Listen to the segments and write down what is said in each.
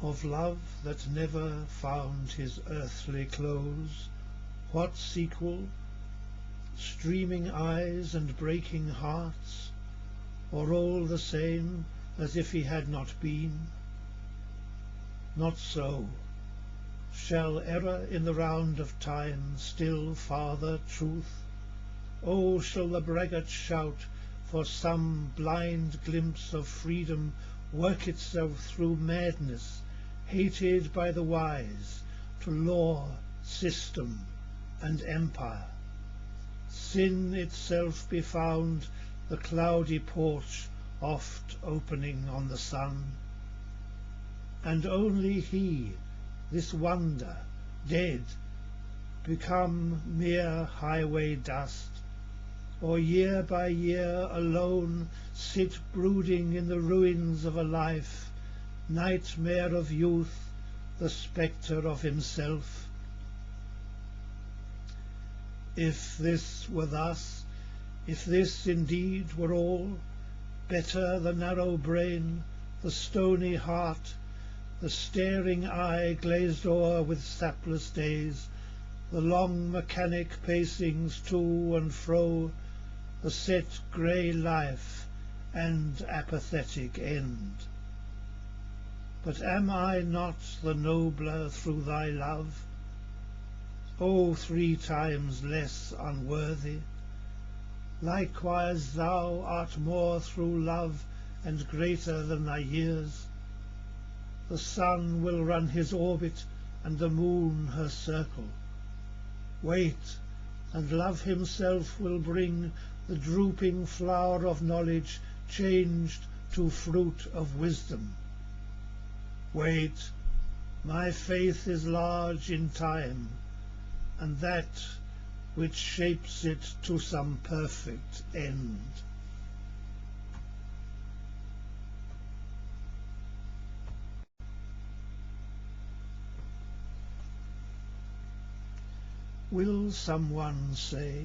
Of love that never found his earthly close, what sequel? Streaming eyes and breaking hearts, or all the same as if he had not been? Not so. Shall error in the round of time still father truth? Oh, shall the braggart shout for some blind glimpse of freedom work itself through madness, hated by the wise, to law, system, and empire? Sin itself be found the cloudy porch oft opening on the sun, and only he, this wonder, dead, become mere highway dust, or year by year alone sit brooding in the ruins of a life, nightmare of youth, the spectre of himself? If this were thus, if this indeed were all, better the narrow brain, the stony heart, the staring eye glazed o'er with sapless days, the long mechanic pacings to and fro, the set grey life and apathetic end. But am I not the nobler through thy love? O 3 times less unworthy! Likewise thou art more through love and greater than thy years. The sun will run his orbit and the moon her circle. Wait, and love himself will bring the drooping flower of knowledge changed to fruit of wisdom. Wait, my faith is large in time, and that which shapes it to some perfect end. Will someone say,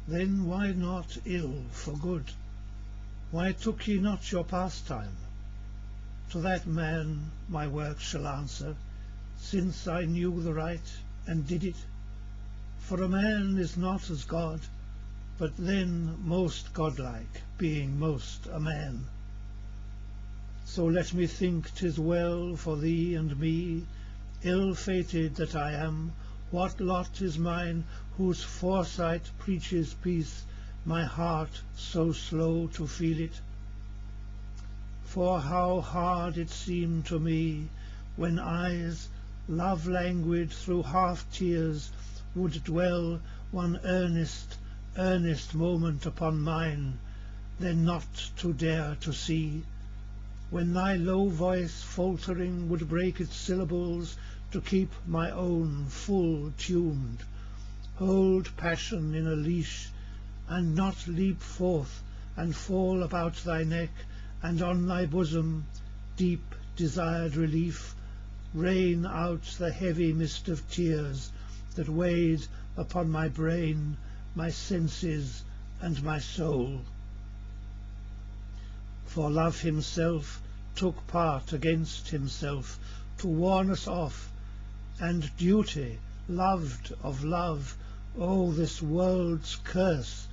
then why not ill for good? Why took ye not your pastime? To that man my work shall answer, since I knew the right and did it. For a man is not as God, but then most godlike, being most a man. So let me think 'tis well for thee and me, ill-fated that I am. What lot is mine whose foresight preaches peace, my heart so slow to feel it? For how hard it seemed to me when eyes, love-languid through half-tears, would dwell one earnest moment upon mine, then not to dare to see, when thy low voice faltering would break its syllables to keep my own full tuned, hold passion in a leash, and not leap forth and fall about thy neck, and on thy bosom, deep desired relief, rain out the heavy mist of tears that weighed upon my brain, my senses, and my soul. For love himself took part against himself to warn us off, and duty, loved of love, oh, this world's curse,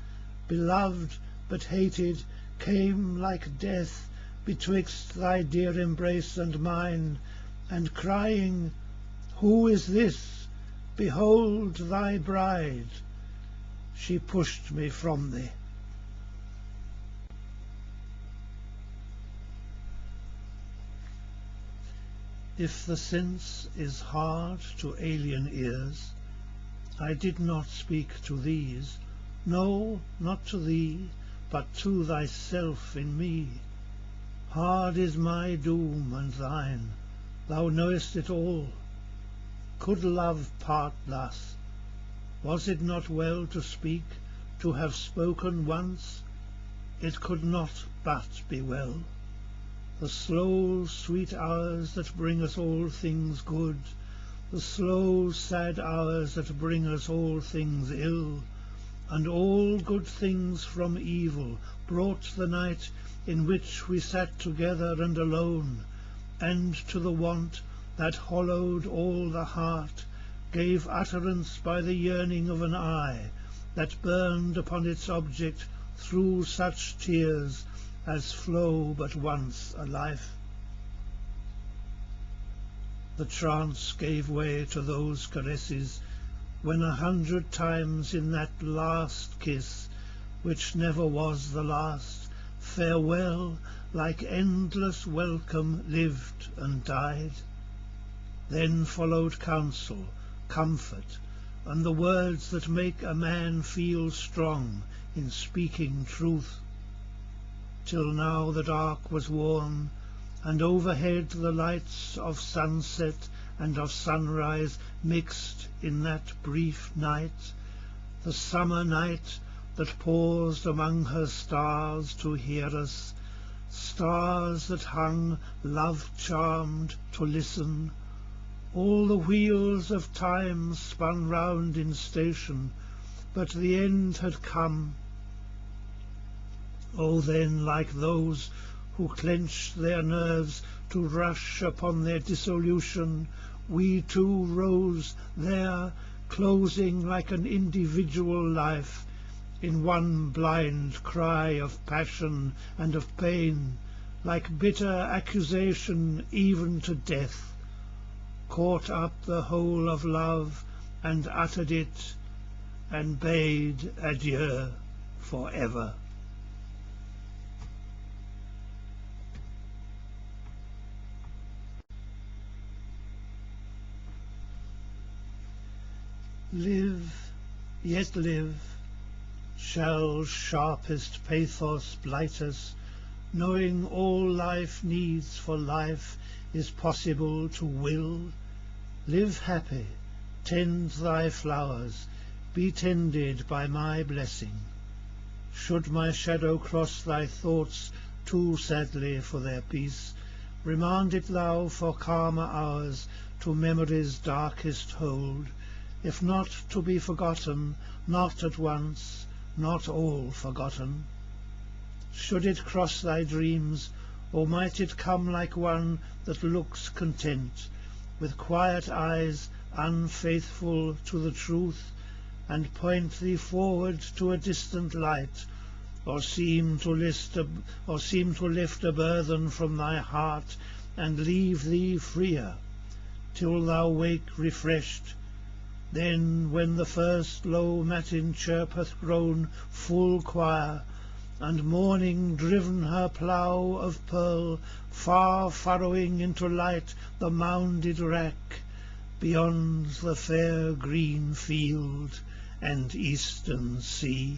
beloved but hated, came like death betwixt thy dear embrace and mine, and crying, who is this? Behold thy bride, she pushed me from thee. If the sense is hard to alien ears, I did not speak to these, no, not to thee, but to thyself in me. Hard is my doom and thine, thou knowest it all. Could love part thus? Was it not well to speak, to have spoken once? It could not but be well. The slow, sweet hours that bring us all things good, the slow, sad hours that bring us all things ill, and all good things from evil, brought the night in which we sat together and alone, and to the want that hollowed all the heart gave utterance by the yearning of an eye that burned upon its object through such tears as flow but once a life. The trance gave way to those caresses when 100 times in that last kiss, which never was the last, farewell like endless welcome lived and died. Then followed counsel, comfort, and the words that make a man feel strong in speaking truth. Till now the dark was worn, and overhead the lights of sunset and of sunrise mixed in that brief night, the summer night that paused among her stars to hear us, stars that hung love-charmed to listen. All the wheels of time spun round in station, but the end had come. Oh, then, like those who clenched their nerves to rush upon their dissolution, we too rose there, closing like an individual life, in one blind cry of passion and of pain, like bitter accusation even to death, caught up the whole of love and uttered it, and bade adieu for ever. Live, yet live, shall sharpest pathos blight us, knowing all life needs for life is possible to will. Live happy, tend thy flowers, be tended by my blessing. Should my shadow cross thy thoughts too sadly for their peace, remand it thou for calmer hours to memory's darkest hold, if not to be forgotten, not at once, not all forgotten. Should it cross thy dreams, or might it come like one that looks content, with quiet eyes unfaithful to the truth, and point thee forward to a distant light, or seem to lift a burthen from thy heart, and leave thee freer, till thou wake refreshed. Then, when the first low matin chirp hath grown full choir, and morning driven her plough of pearl, far furrowing into light the mounded wrack, beyond the fair green field and eastern sea.